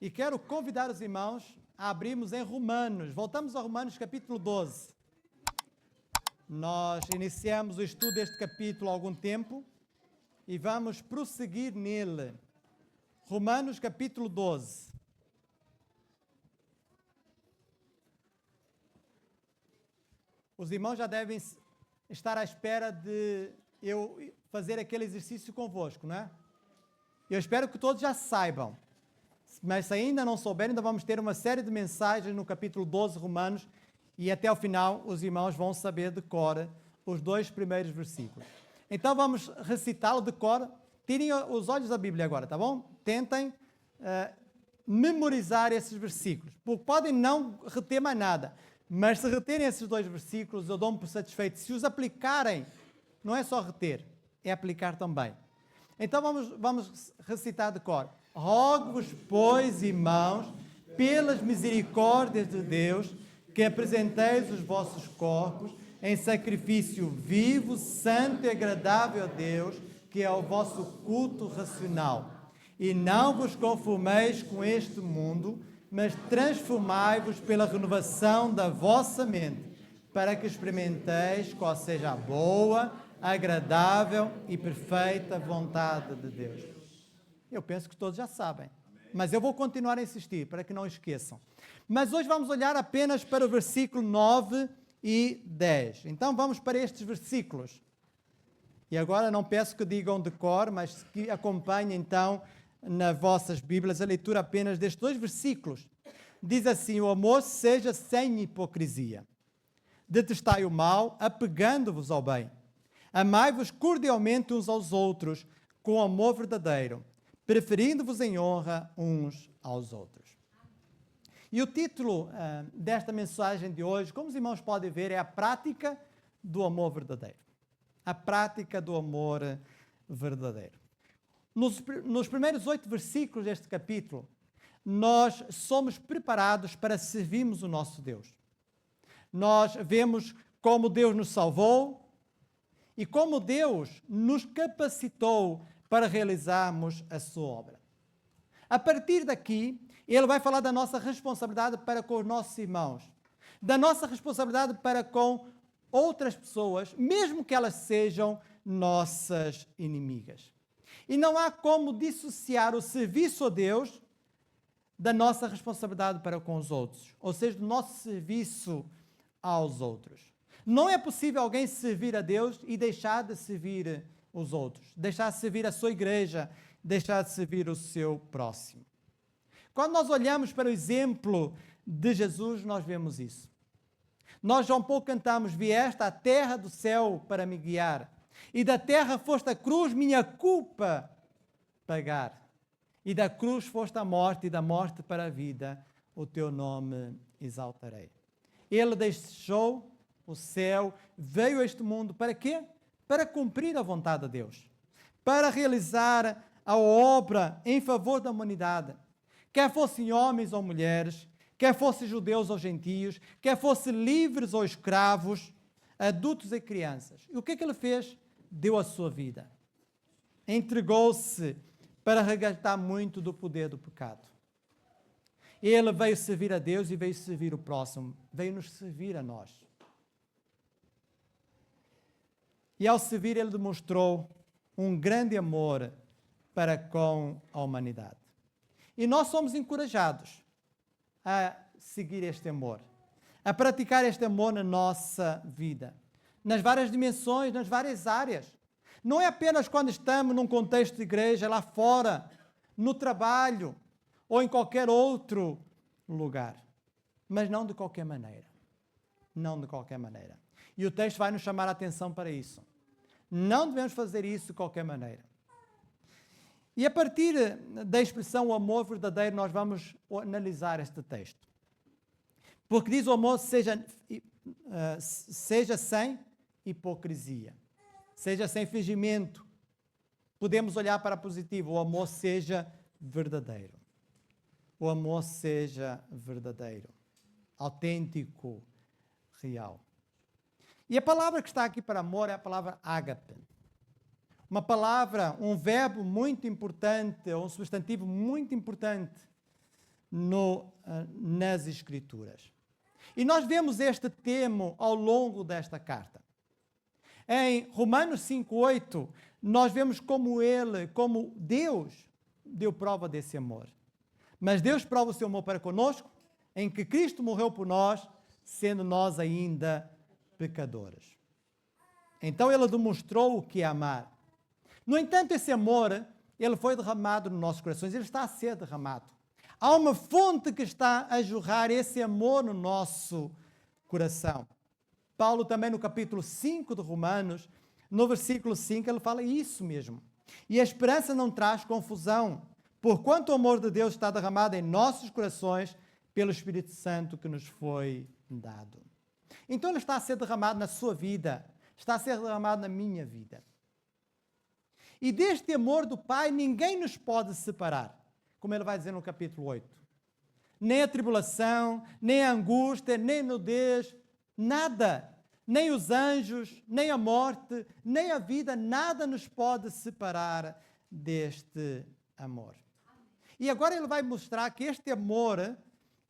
E quero convidar os irmãos a abrirmos em Romanos. Voltamos a Romanos capítulo 12. Nós iniciamos o estudo deste capítulo há algum tempo e vamos prosseguir nele. Romanos capítulo 12. Os irmãos já devem estar à espera de eu fazer aquele exercício convosco, não é? Eu espero que todos já saibam. Mas se ainda não souberem, ainda vamos ter uma série de mensagens no capítulo 12 Romanos e até ao final os irmãos vão saber de cor os 2 primeiros versículos. Então vamos recitá-lo de cor. Tirem os olhos da Bíblia agora, tá bom? Tentem memorizar esses versículos, porque podem não reter mais nada, mas se reterem esses 2 versículos, eu dou-me por satisfeito. Se os aplicarem, não é só reter, é aplicar também. Então vamos recitar de cor. Rogo-vos, pois, irmãos, pelas misericórdias de Deus, que apresenteis os vossos corpos em sacrifício vivo, santo e agradável a Deus, que é o vosso culto racional. E não vos conformeis com este mundo, mas transformai-vos pela renovação da vossa mente, para que experimenteis qual seja a boa, agradável e perfeita vontade de Deus. Eu penso que todos já sabem, mas eu vou continuar a insistir para que não esqueçam. Mas hoje vamos olhar apenas para o versículo 9 e 10. Então vamos para estes versículos. E agora não peço que digam de cor, mas que acompanhem então nas vossas Bíblias a leitura apenas destes 2 versículos. Diz assim: o amor seja sem hipocrisia. Detestai o mal, apegando-vos ao bem. Amai-vos cordialmente uns aos outros, com amor verdadeiro, preferindo-vos em honra uns aos outros. E o título desta mensagem de hoje, como os irmãos podem ver, é a prática do amor verdadeiro. A prática do amor verdadeiro. Nos primeiros 8 versículos deste capítulo, nós somos preparados para servirmos o nosso Deus. Nós vemos como Deus nos salvou e como Deus nos capacitou para realizarmos a sua obra. A partir daqui, ele vai falar da nossa responsabilidade para com os nossos irmãos, da nossa responsabilidade para com outras pessoas, mesmo que elas sejam nossas inimigas. E não há como dissociar o serviço a Deus da nossa responsabilidade para com os outros, ou seja, do nosso serviço aos outros. Não é possível alguém servir a Deus e deixar de servir os outros, deixar de servir a sua igreja, deixar de servir o seu próximo. Quando nós olhamos para o exemplo de Jesus, nós vemos isso. Nós já um pouco cantamos: vieste à terra do céu para me guiar, e da terra foste a cruz minha culpa pagar, e da cruz foste a morte, e da morte para a vida o teu nome exaltarei. Ele deixou o céu, veio a este mundo para quê? Para cumprir a vontade de Deus, para realizar a obra em favor da humanidade, quer fossem homens ou mulheres, quer fossem judeus ou gentios, quer fossem livres ou escravos, adultos e crianças. E o que é que ele fez? Deu a sua vida. Entregou-se para resgatar muito do poder do pecado. Ele veio servir a Deus e veio servir o próximo, veio nos servir a nós. E ao servir, ele demonstrou um grande amor para com a humanidade. E nós somos encorajados a seguir este amor, a praticar este amor na nossa vida, nas várias dimensões, nas várias áreas. Não é apenas quando estamos num contexto de igreja, lá fora, no trabalho ou em qualquer outro lugar, mas não de qualquer maneira. Não de qualquer maneira. E o texto vai nos chamar a atenção para isso. Não devemos fazer isso de qualquer maneira. E a partir da expressão o amor verdadeiro, nós vamos analisar este texto. Porque diz o amor seja sem hipocrisia, seja sem fingimento. Podemos olhar para positivo, o amor seja verdadeiro. O amor seja verdadeiro, autêntico, real. E a palavra que está aqui para amor é a palavra ágape. Uma palavra, um verbo muito importante, ou um substantivo muito importante nas Escrituras. E nós vemos este tema ao longo desta carta. Em Romanos 5:8, nós vemos como Deus deu prova desse amor. Mas Deus prova o seu amor para conosco, em que Cristo morreu por nós, sendo nós ainda pecadores. Então ele demonstrou o que é amar. No entanto, esse amor, ele foi derramado nos nossos corações, ele está a ser derramado. Há uma fonte que está a jorrar esse amor no nosso coração. Paulo também no capítulo 5 de Romanos, no versículo 5, ele fala isso mesmo. E a esperança não traz confusão, porquanto o amor de Deus está derramado em nossos corações pelo Espírito Santo que nos foi dado. Então ele está a ser derramado na sua vida, está a ser derramado na minha vida. E deste amor do Pai ninguém nos pode separar, como ele vai dizer no capítulo 8. Nem a tribulação, nem a angústia, nem a nudez, nada, nem os anjos, nem a morte, nem a vida, nada nos pode separar deste amor. E agora ele vai mostrar que este amor,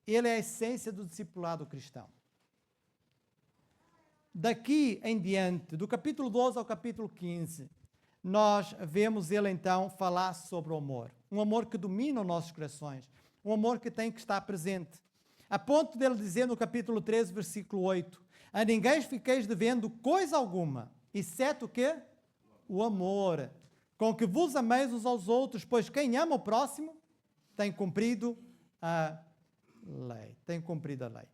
ele é a essência do discipulado cristão. Daqui em diante, do capítulo 12 ao capítulo 15, nós vemos ele então falar sobre o amor. Um amor que domina os nossos corações, um amor que tem que estar presente. A ponto dele dizer no capítulo 13, versículo 8, a ninguém fiqueis devendo coisa alguma, exceto o quê? O amor, com que vos ameis uns aos outros, pois quem ama o próximo tem cumprido a lei. Tem cumprido a lei.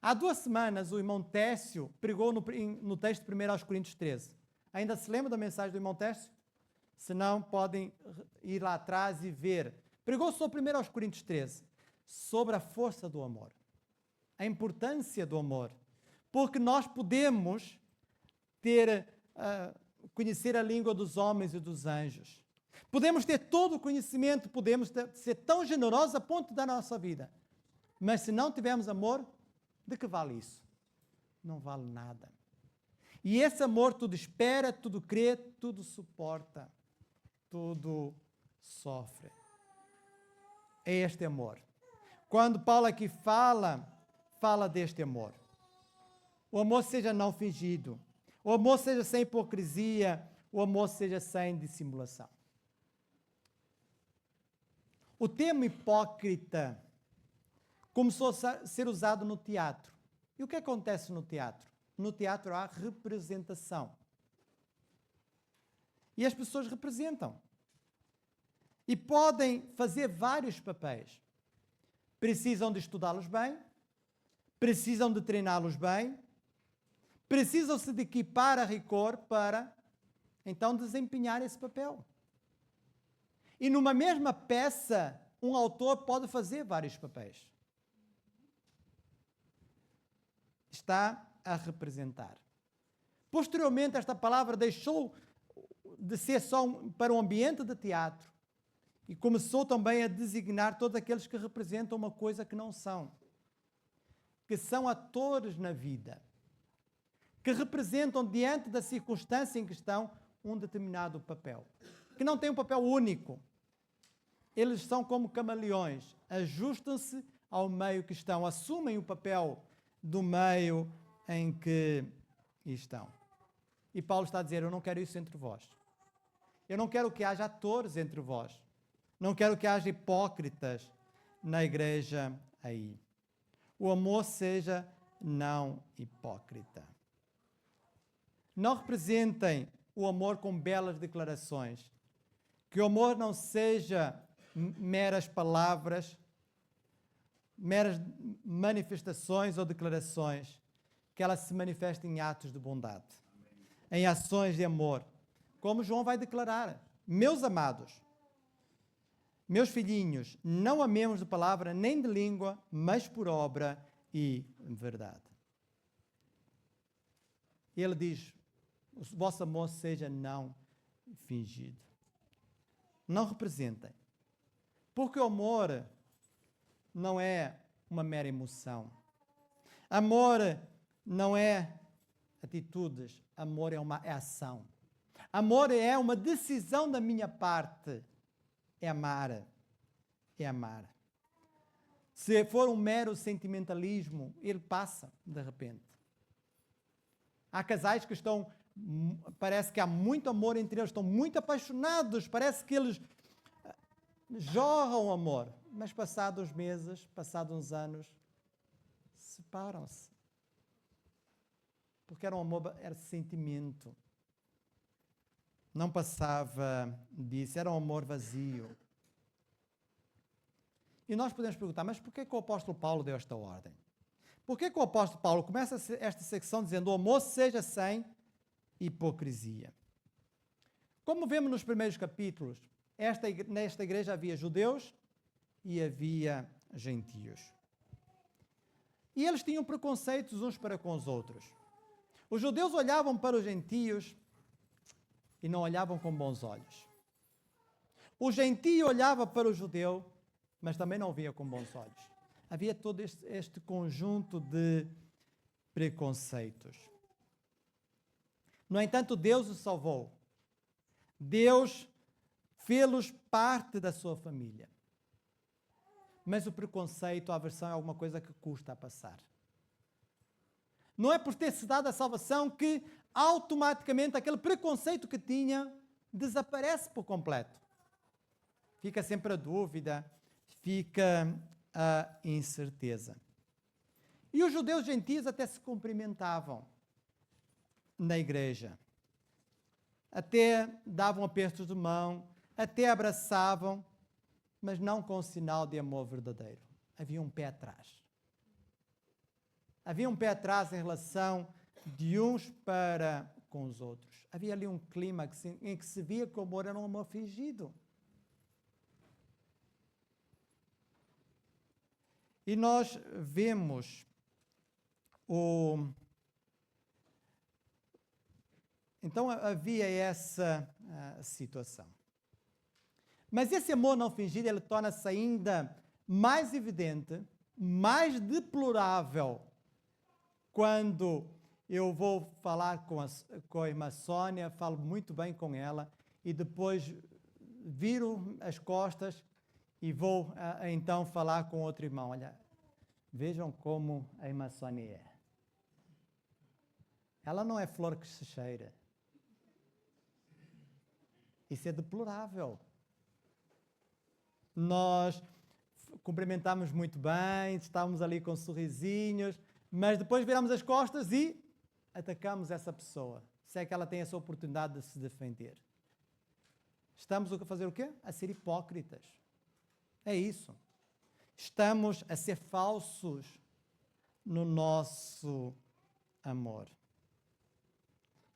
Há 2 semanas o irmão Técio pregou no texto 1 aos Coríntios 13. Ainda se lembra da mensagem do irmão Técio? Se não, podem ir lá atrás e ver. Pregou sobre 1 aos Coríntios 13, sobre a força do amor, a importância do amor, porque nós podemos conhecer a língua dos homens e dos anjos. Podemos ter todo o conhecimento, podemos ser tão generosos a ponto da nossa vida. Mas se não tivermos amor, de que vale isso? Não vale nada. E esse amor tudo espera, tudo crê, tudo suporta, tudo sofre. É este amor. Quando Paulo aqui fala deste amor. O amor seja não fingido. O amor seja sem hipocrisia. O amor seja sem dissimulação. O termo hipócrita começou a ser usado no teatro. E o que acontece no teatro? No teatro há representação. E as pessoas representam. E podem fazer vários papéis. Precisam de estudá-los bem, precisam de treiná-los bem, precisam-se de equipar a rigor para, então, desempenhar esse papel. E numa mesma peça, um autor pode fazer vários papéis. Está a representar. Posteriormente, esta palavra deixou de ser só para um ambiente de teatro e começou também a designar todos aqueles que representam uma coisa que não são, que são atores na vida, que representam diante da circunstância em que estão um determinado papel, que não tem um papel único. Eles são como camaleões, ajustam-se ao meio que estão, assumem o papel do meio em que estão. E Paulo está a dizer, eu não quero isso entre vós. Eu não quero que haja atores entre vós. Não quero que haja hipócritas na igreja aí. O amor seja não hipócrita. Não representem o amor com belas declarações. Que o amor não seja meras palavras, meras manifestações ou declarações, que ela se manifeste em atos de bondade, em ações de amor. Como João vai declarar, meus amados, meus filhinhos, não amemos de palavra nem de língua, mas por obra e verdade. Ele diz, o vosso amor seja não fingido. Não representem. Porque o amor não é uma mera emoção. Amor não é atitudes. Amor é ação. Amor é uma decisão da minha parte. É amar. É amar. se for um mero sentimentalismo, ele passa de repente. Há casais que estão, parece que há muito amor entre eles, estão muito apaixonados, parece que eles jorram amor, mas passados meses, passados uns anos, separam-se. Porque era um amor, era sentimento. Não passava disso, era um amor vazio. E nós podemos perguntar, mas por que o apóstolo Paulo deu esta ordem? Por que o apóstolo Paulo começa esta secção dizendo o amor seja sem hipocrisia? Como vemos nos primeiros capítulos, nesta igreja havia judeus e havia gentios. E eles tinham preconceitos uns para com os outros. Os judeus olhavam para os gentios e não olhavam com bons olhos. O gentio olhava para o judeu, mas também não via com bons olhos. Havia todo este conjunto de preconceitos. No entanto, Deus os salvou. Deus fê-los parte da sua família. Mas o preconceito, a aversão é alguma coisa que custa a passar. Não é por ter-se dado a salvação que automaticamente aquele preconceito que tinha desaparece por completo. Fica sempre a dúvida, fica a incerteza. E os judeus gentios até se cumprimentavam na igreja. Até davam apertos de mão, até abraçavam, mas não com sinal de amor verdadeiro. Havia um pé atrás. Havia um pé atrás em relação de uns para com os outros. Havia ali um clima em que se via que o amor era um amor fingido. E nós vemos Então havia essa situação. Mas esse amor não fingido, ele torna-se ainda mais evidente, mais deplorável, quando eu vou falar com a irmã Sônia, falo muito bem com ela, e depois viro as costas e vou então falar com outro irmão. Olha, vejam como a irmã Sônia é. Ela não é flor que se cheira. Isso é deplorável. Nós cumprimentamos muito bem, estávamos ali com sorrisinhos, mas depois viramos as costas e atacamos essa pessoa. Se é que ela tem essa oportunidade de se defender. Estamos a fazer o quê? A ser hipócritas. É isso. Estamos a ser falsos no nosso amor.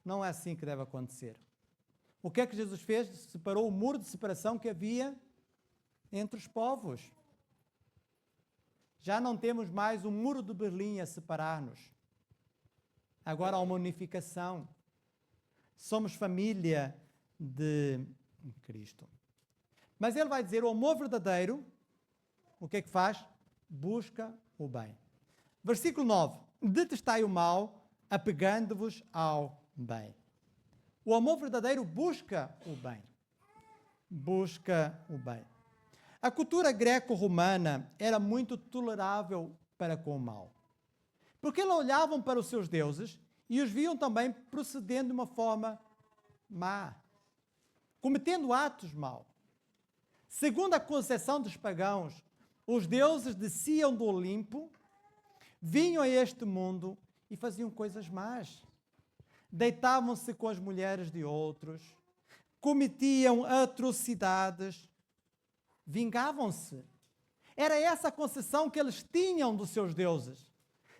Não é assim que deve acontecer. O que é que Jesus fez? Separou o muro de separação que havia entre os povos. Já não temos mais o muro de Berlim a separar-nos. Agora há uma unificação. Somos família de Cristo. Mas ele vai dizer, o amor verdadeiro, o que é que faz? Busca o bem. Versículo 9. Detestai o mal, apegando-vos ao bem. O amor verdadeiro busca o bem. Busca o bem. A cultura greco-romana era muito tolerável para com o mal. Porque eles olhavam para os seus deuses e os viam também procedendo de uma forma má, cometendo atos maus. Segundo a concepção dos pagãos, os deuses desciam do Olimpo, vinham a este mundo e faziam coisas más. Deitavam-se com as mulheres de outros, cometiam atrocidades, vingavam-se. Era essa a concepção que eles tinham dos seus deuses,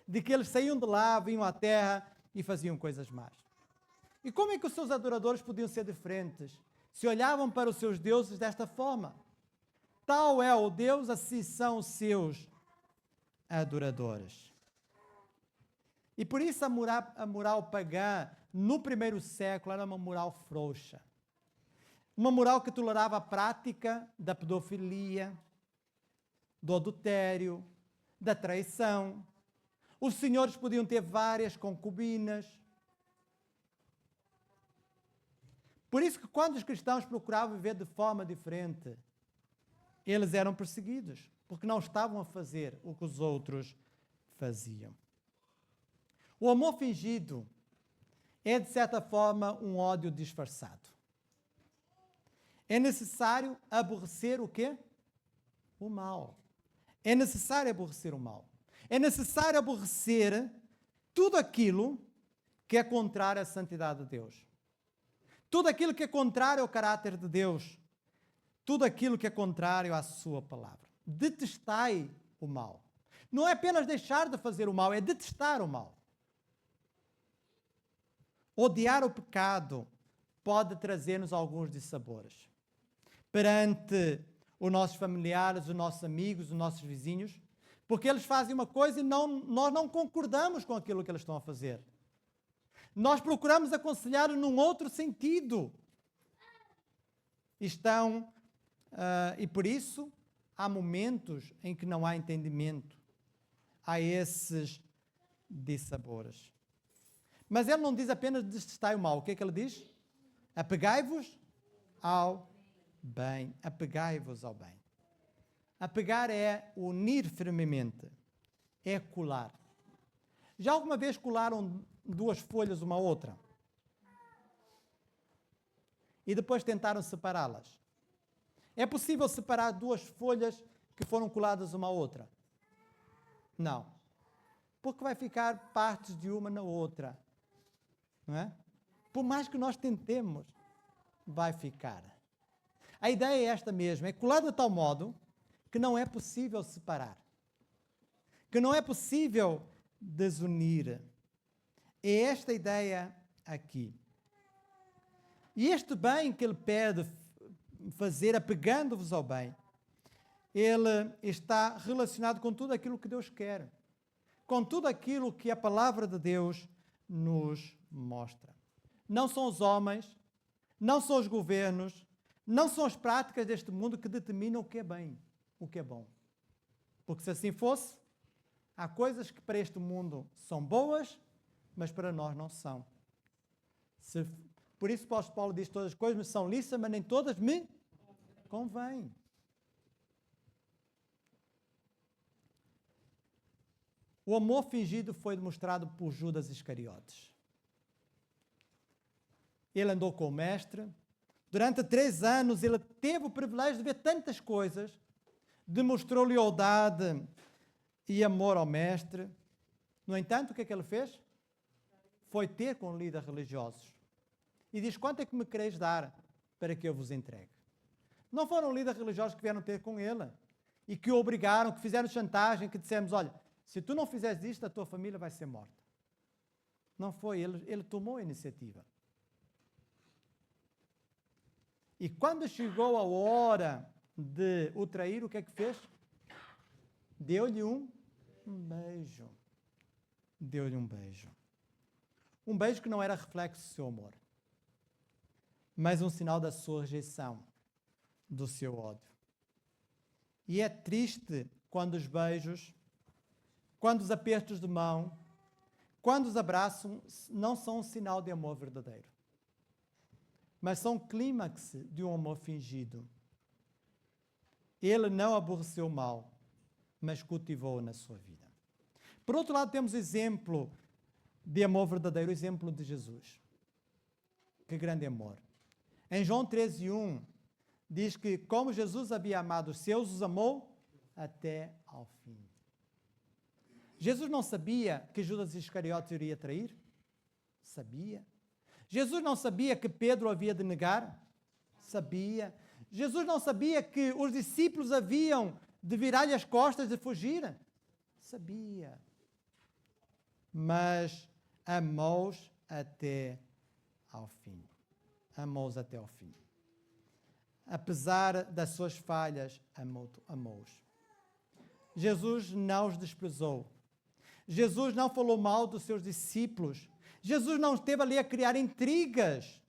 de que eles saíam de lá, vinham à terra e faziam coisas más. E como é que os seus adoradores podiam ser diferentes se olhavam para os seus deuses desta forma? Tal é o Deus, assim são os seus adoradores. E por isso a moral pagã no primeiro século era uma moral frouxa. Uma moral que tolerava a prática da pedofilia, do adultério, da traição. Os senhores podiam ter várias concubinas. Por isso que quando os cristãos procuravam viver de forma diferente, eles eram perseguidos. porque não estavam a fazer o que os outros faziam. O amor fingido é, de certa forma, um ódio disfarçado. É necessário aborrecer o quê? O mal. É necessário aborrecer o mal. É necessário aborrecer tudo aquilo que é contrário à santidade de Deus. Tudo aquilo que é contrário ao caráter de Deus. Tudo aquilo que é contrário à sua palavra. Detestai o mal. Não é apenas deixar de fazer o mal, é detestar o mal. Odiar o pecado pode trazer-nos alguns dissabores. Perante os nossos familiares, os nossos amigos, os nossos vizinhos, porque eles fazem uma coisa e nós não concordamos com aquilo que eles estão a fazer. Nós procuramos aconselhar num outro sentido. E por isso, há momentos em que não há entendimento. Há esses dissabores. Mas ele não diz apenas detestai o mal. O que é que ele diz? Apegai-vos ao bem. Apegai-vos ao bem. Apegar é unir firmemente. É colar. Já alguma vez colaram duas folhas uma à outra? E depois tentaram separá-las? É possível separar duas folhas que foram coladas uma à outra? Não. Porque vai ficar partes de uma na outra. Não é? Por mais que nós tentemos, vai ficar. A ideia é esta mesmo, é colar de tal modo que não é possível separar. Que não é possível desunir. É esta ideia aqui. E este bem que ele pede fazer, apegando-vos ao bem, ele está relacionado com tudo aquilo que Deus quer. Com tudo aquilo que a palavra de Deus nos mostra. Não são os homens, não são os governos, não são as práticas deste mundo que determinam o que é bem, o que é bom. Porque se assim fosse, há coisas que para este mundo são boas, mas para nós não são. Por isso o apóstolo Paulo diz: todas as coisas me são lícitas, mas nem todas me convêm. O amor fingido foi demonstrado por Judas Iscariotes. Ele andou com o mestre. Durante 3 anos ele teve o privilégio de ver tantas coisas. Demonstrou lealdade e amor ao mestre. No entanto, o que é que ele fez? Foi ter com líderes religiosos. E diz: quanto é que me quereis dar para que eu vos entregue? Não foram líderes religiosos que vieram ter com ele e que o obrigaram, que fizeram chantagem, que dissemos: olha, se tu não fizeres isto, a tua família vai ser morta. Não foi, ele tomou a iniciativa. E quando chegou a hora de o trair, o que é que fez? Deu-lhe um beijo. Deu-lhe um beijo. Um beijo que não era reflexo do seu amor, mas um sinal da sua rejeição, do seu ódio. E é triste quando os beijos, quando os apertos de mão, quando os abraços não são um sinal de amor verdadeiro, mas são clímax de um amor fingido. Ele não aborreceu o mal, mas cultivou-o na sua vida. Por outro lado, temos o exemplo de amor verdadeiro, o exemplo de Jesus. Que grande amor. Em João 13:1, diz que como Jesus havia amado os seus, os amou até ao fim. Jesus não sabia que Judas Iscariotes iria trair? Sabia. Jesus não sabia que Pedro havia de negar? Sabia. Jesus não sabia que os discípulos haviam de virar-lhe as costas e de fugir? Sabia. Mas amou-os até ao fim. Amou-os até ao fim. Apesar das suas falhas, amou-os. Jesus não os desprezou. Jesus não falou mal dos seus discípulos. Jesus não esteve ali a criar intrigas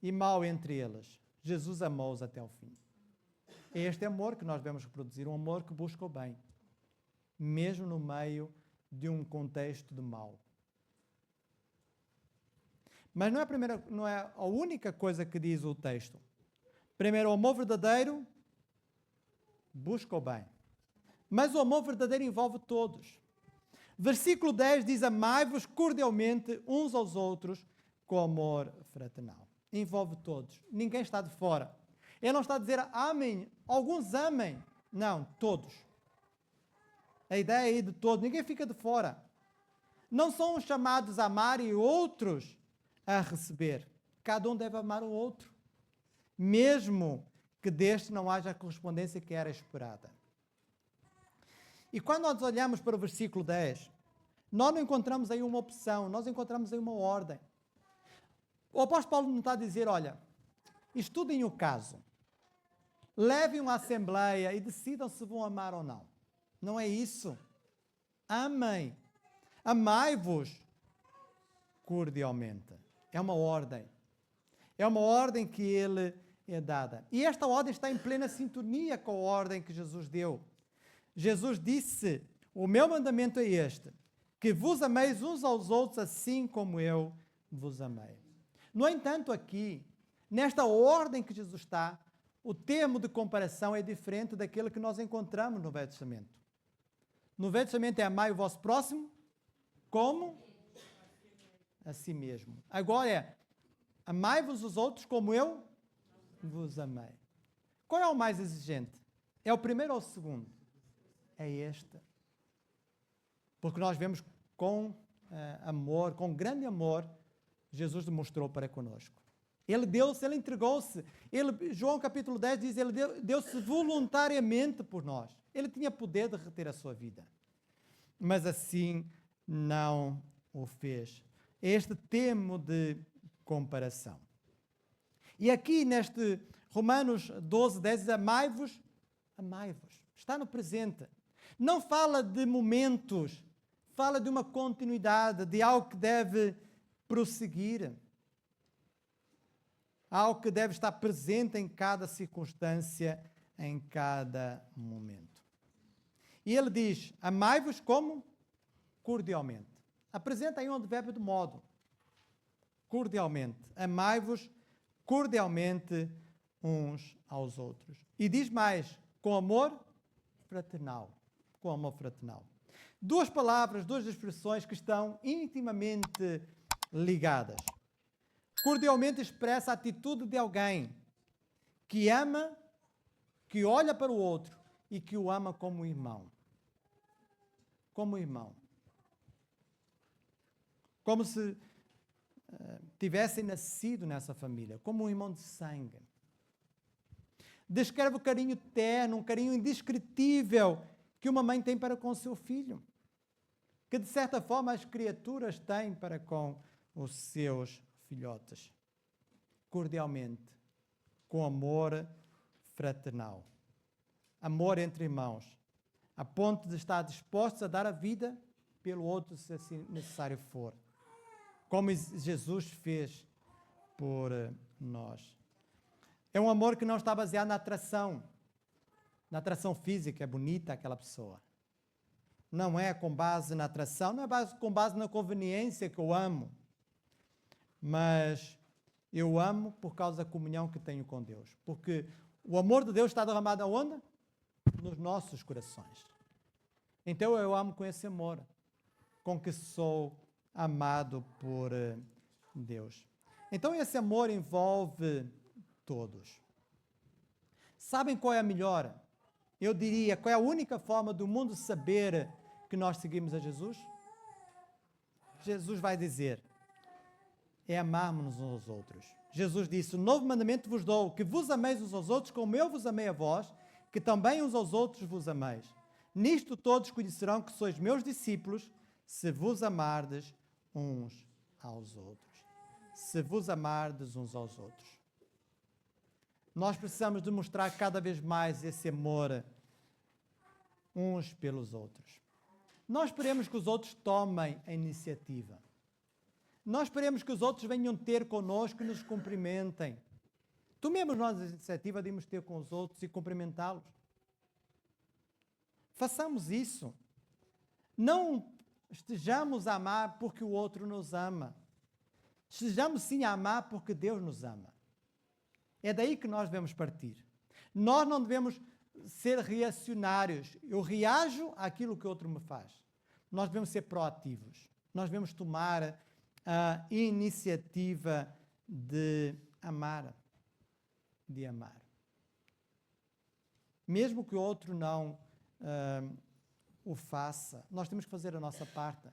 e mal entre eles. Jesus amou-os até ao fim. É este amor que nós devemos reproduzir, um amor que busca o bem, mesmo no meio de um contexto de mal. Mas não é a única coisa que diz o texto. Primeiro, o amor verdadeiro busca o bem. Mas o amor verdadeiro envolve todos. Versículo 10 diz: amai-vos cordialmente uns aos outros com amor fraternal. Envolve todos. Ninguém está de fora. Ele não está a dizer amem, alguns amem. Não, todos. A ideia aí de todos. Ninguém fica de fora. Não são chamados a amar e outros a receber. Cada um deve amar o outro, mesmo que deste não haja a correspondência que era esperada. E quando nós olhamos para o versículo 10, nós não encontramos aí uma opção, nós encontramos aí uma ordem. O apóstolo Paulo não está a dizer, olha, estudem o caso, levem uma assembleia e decidam se vão amar ou não. Não é isso. Amem. Amai-vos cordialmente. É uma ordem. É uma ordem que ele é dada. E esta ordem está em plena sintonia com a ordem que Jesus deu. Jesus disse, o meu mandamento é este, que vos ameis uns aos outros assim como eu vos amei. No entanto, aqui, nesta ordem que Jesus está, o termo de comparação é diferente daquele que nós encontramos no Velho Testamento. No Velho Testamento é amai o vosso próximo como a si mesmo. Agora é amai-vos os outros como eu vos amei. Qual é o mais exigente? É o primeiro ou o segundo? É este. Porque nós vemos com amor, com grande amor, Jesus demonstrou para conosco. Ele deu-se, ele entregou-se. João capítulo 10 diz, ele deu-se voluntariamente por nós. Ele tinha poder de reter a sua vida. Mas assim não o fez. Este termo de comparação. E aqui neste Romanos 12, 10 diz, amai-vos, amai-vos. Está no presente. Não fala de momentos, fala de uma continuidade, de algo que deve prosseguir. Algo que deve estar presente em cada circunstância, em cada momento. E ele diz, amai-vos como? Cordialmente. Apresenta aí um advérbio de modo. Cordialmente. Amai-vos cordialmente uns aos outros. E diz mais, com amor fraternal. Com amor fraternal. Duas palavras, duas expressões que estão intimamente ligadas. Cordialmente expressa a atitude de alguém que ama, que olha para o outro e que o ama como irmão. Como irmão. Como se tivessem nascido nessa família, como um irmão de sangue. Descreve o carinho terno, um carinho indescritível que uma mãe tem para com o seu filho, que de certa forma as criaturas têm para com os seus filhotes. Cordialmente, com amor fraternal. Amor entre irmãos, a ponto de estar dispostos a dar a vida pelo outro, se assim necessário for. Como Jesus fez por nós. É um amor que não está baseado na atração física, é bonita aquela pessoa. Não é com base na atração, não é com base na conveniência que eu amo, mas eu amo por causa da comunhão que tenho com Deus. Porque o amor de Deus está derramado aonde? Nos nossos corações. Então eu amo com esse amor, com que sou amado por Deus. Então esse amor envolve todos. Sabem qual é a melhor? Eu diria, qual é a única forma do mundo saber que nós seguimos a Jesus? Jesus vai dizer, é amarmos uns aos outros. Jesus disse, novo mandamento vos dou, que vos ameis uns aos outros como eu vos amei a vós, que também uns aos outros vos ameis. Nisto todos conhecerão que sois meus discípulos, se vos amardes uns aos outros. Se vos amardes uns aos outros. Nós precisamos demonstrar cada vez mais esse amor uns pelos outros. Nós esperemos que os outros tomem a iniciativa. Nós esperemos que os outros venham ter connosco e nos cumprimentem. Tomemos nós a iniciativa de irmos ter com os outros e cumprimentá-los. Façamos isso. Não estejamos a amar porque o outro nos ama. Estejamos sim a amar porque Deus nos ama. É daí que nós devemos partir. Nós não devemos ser reacionários. Eu reajo àquilo que o outro me faz. Nós devemos ser proativos. Nós devemos tomar a iniciativa de amar. De amar. Mesmo que o outro não o faça, nós temos que fazer a nossa parte.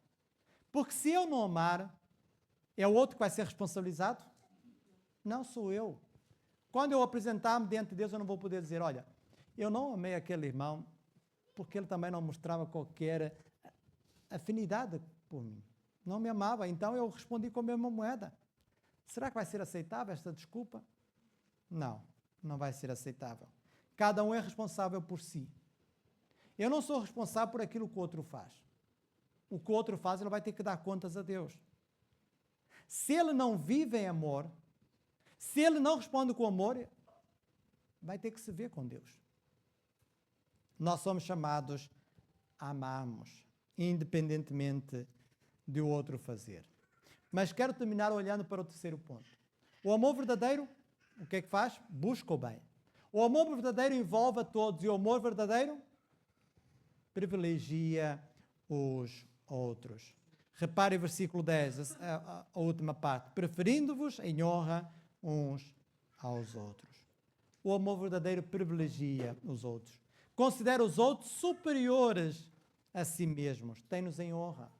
Porque se eu não amar, é o outro que vai ser responsabilizado? Não sou eu. Quando eu apresentar-me diante de Deus, eu não vou poder dizer, olha, eu não amei aquele irmão porque ele também não mostrava qualquer afinidade por mim. Não me amava, então eu respondi com a mesma moeda. Será que vai ser aceitável esta desculpa? Não, não vai ser aceitável. Cada um é responsável por si. Eu não sou responsável por aquilo que o outro faz. O que o outro faz, ele vai ter que dar contas a Deus. Se ele não vive em amor, se ele não responde com amor, vai ter que se ver com Deus. Nós somos chamados a amarmos, independentemente de o outro fazer. Mas quero terminar olhando para o terceiro ponto. O amor verdadeiro, o que é que faz? Busca o bem. O amor verdadeiro envolve a todos e o amor verdadeiro privilegia os outros. Repare o versículo 10, a última parte. Preferindo-vos em honra uns aos outros. O amor verdadeiro privilegia os outros. Considera os outros superiores a si mesmos. Tem-nos em honra.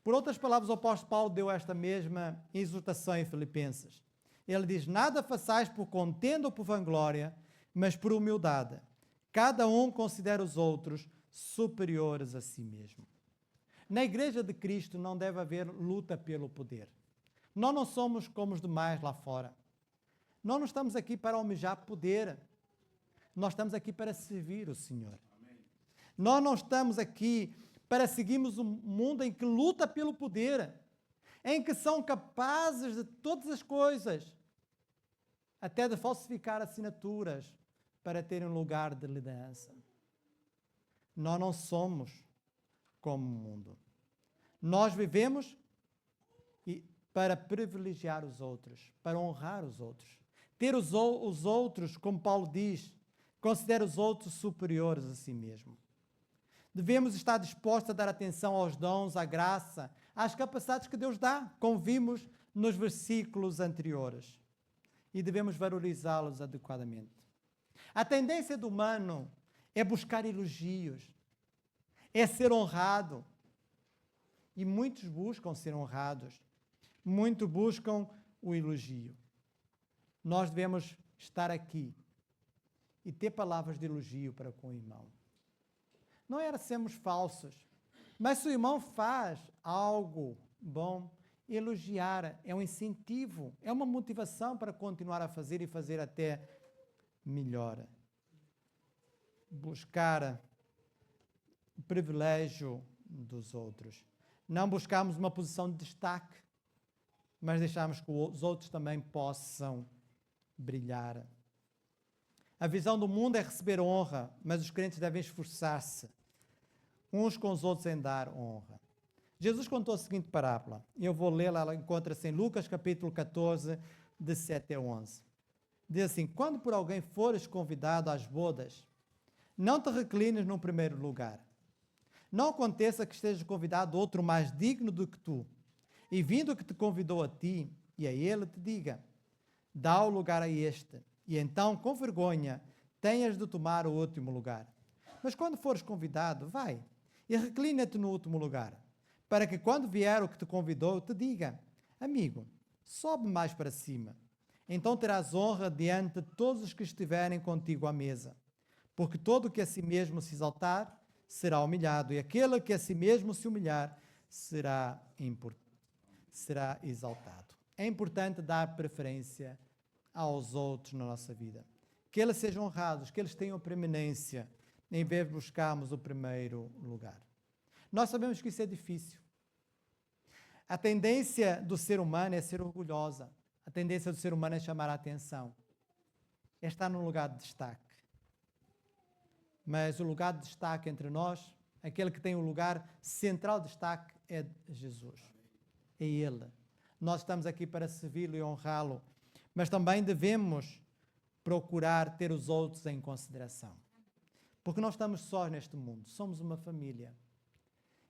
Por outras palavras, o apóstolo Paulo deu esta mesma exortação em Filipenses. Ele diz, nada façais por contenda ou por vanglória, mas por humildade. Cada um considera os outros superiores a si mesmo. Na Igreja de Cristo não deve haver luta pelo poder. Nós não somos como os demais lá fora. Nós não estamos aqui para almejar poder. Nós estamos aqui para servir o Senhor. Amém. Nós não estamos aqui para seguirmos um mundo em que luta pelo poder, em que são capazes de todas as coisas, até de falsificar assinaturas para terem um lugar de liderança. Nós não somos como o mundo. Nós vivemos para privilegiar os outros, para honrar os outros. Ter os outros, como Paulo diz, considera os outros superiores a si mesmo. Devemos estar dispostos a dar atenção aos dons, à graça, às capacidades que Deus dá, como vimos nos versículos anteriores. E devemos valorizá-los adequadamente. A tendência do humano é buscar elogios, é ser honrado. E muitos buscam ser honrados, muitos buscam o elogio. Nós devemos estar aqui e ter palavras de elogio para com o irmão. Não era sermos falsos, mas se o irmão faz algo bom, elogiar é um incentivo, é uma motivação para continuar a fazer e fazer até melhor. Buscar o privilégio dos outros. Não buscarmos uma posição de destaque, mas deixarmos que os outros também possam brilhar. A visão do mundo é receber honra, mas os crentes devem esforçar-se uns com os outros em dar honra. Jesus contou a seguinte parábola, eu vou lê-la, ela encontra-se em Lucas capítulo 14, de 7 a 11. Diz assim, quando por alguém fores convidado às bodas, não te reclines no primeiro lugar. Não aconteça que esteja convidado outro mais digno do que tu, e vindo que te convidou a ti, e a ele te diga, dá o lugar a este, e então, com vergonha, tenhas de tomar o último lugar. Mas quando fores convidado, vai, e reclina-te no último lugar, para que quando vier o que te convidou, te diga, amigo, sobe mais para cima. Então terás honra diante de todos os que estiverem contigo à mesa. Porque todo o que a si mesmo se exaltar, será humilhado, e aquele que a si mesmo se humilhar, será exaltado. É importante dar preferência aos outros na nossa vida. Que eles sejam honrados, que eles tenham preeminência, em vez de buscarmos o primeiro lugar. Nós sabemos que isso é difícil. A tendência do ser humano é ser orgulhosa. A tendência do ser humano é chamar a atenção. É estar num lugar de destaque. Mas o lugar de destaque entre nós, aquele que tem o lugar central de destaque é Jesus. É Ele. Nós estamos aqui para servi-lo e honrá-lo. Mas também devemos procurar ter os outros em consideração. Porque não estamos sós neste mundo, somos uma família.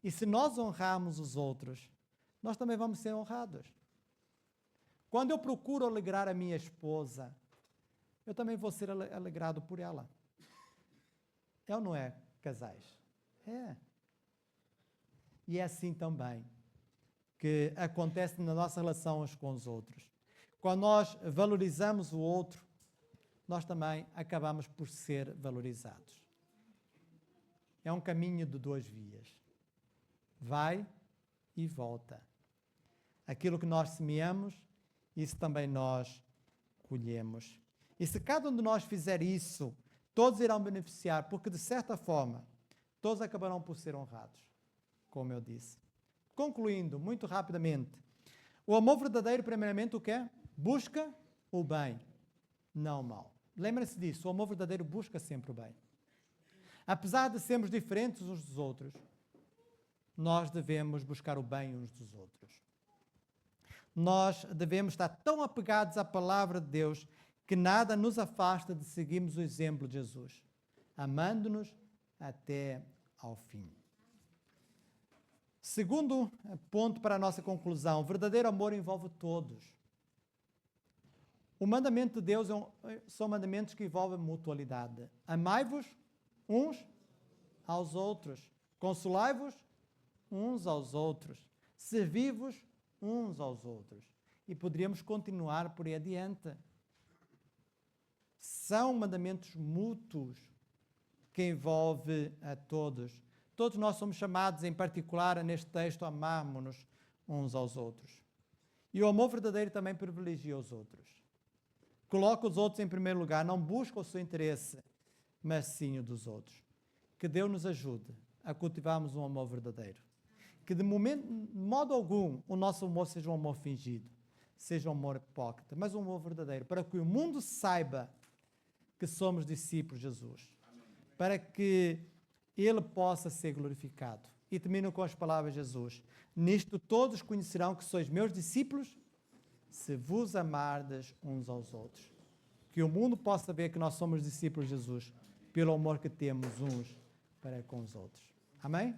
E se nós honrarmos os outros, nós também vamos ser honrados. Quando eu procuro alegrar a minha esposa, eu também vou ser alegrado por ela. É ou não é, casais? É. E é assim também que acontece na nossa relação uns com os outros. Quando nós valorizamos o outro, nós também acabamos por ser valorizados. É um caminho de duas vias. Vai e volta. Aquilo que nós semeamos, isso também nós colhemos. E se cada um de nós fizer isso, todos irão beneficiar, porque de certa forma, todos acabarão por ser honrados, como eu disse. Concluindo, muito rapidamente, o amor verdadeiro, primeiramente, o que é? Busca o bem, não o mal. Lembre-se disso, o amor verdadeiro busca sempre o bem. Apesar de sermos diferentes uns dos outros, nós devemos buscar o bem uns dos outros. Nós devemos estar tão apegados à palavra de Deus que nada nos afasta de seguirmos o exemplo de Jesus, amando-nos até ao fim. Segundo ponto para a nossa conclusão, o verdadeiro amor envolve todos. O mandamento de Deus são mandamentos que envolvem mutualidade. Amai-vos uns aos outros, consolai-vos uns aos outros, servi-vos uns aos outros. E poderíamos continuar por aí adiante. São mandamentos mútuos que envolvem a todos. Todos nós somos chamados, em particular, neste texto, a amarmos-nos uns aos outros. E o amor verdadeiro também privilegia os outros. Coloca os outros em primeiro lugar, não busca o seu interesse, mas sim o dos outros. Que Deus nos ajude a cultivarmos um amor verdadeiro. Que de modo algum o nosso amor seja um amor fingido, seja um amor hipócrita, mas um amor verdadeiro, para que o mundo saiba que somos discípulos de Jesus. Amém. Para que Ele possa ser glorificado. E termino com as palavras de Jesus. Nisto todos conhecerão que sois meus discípulos, se vos amardes uns aos outros. Que o mundo possa ver que nós somos discípulos de Jesus, pelo amor que temos uns para com os outros. Amém?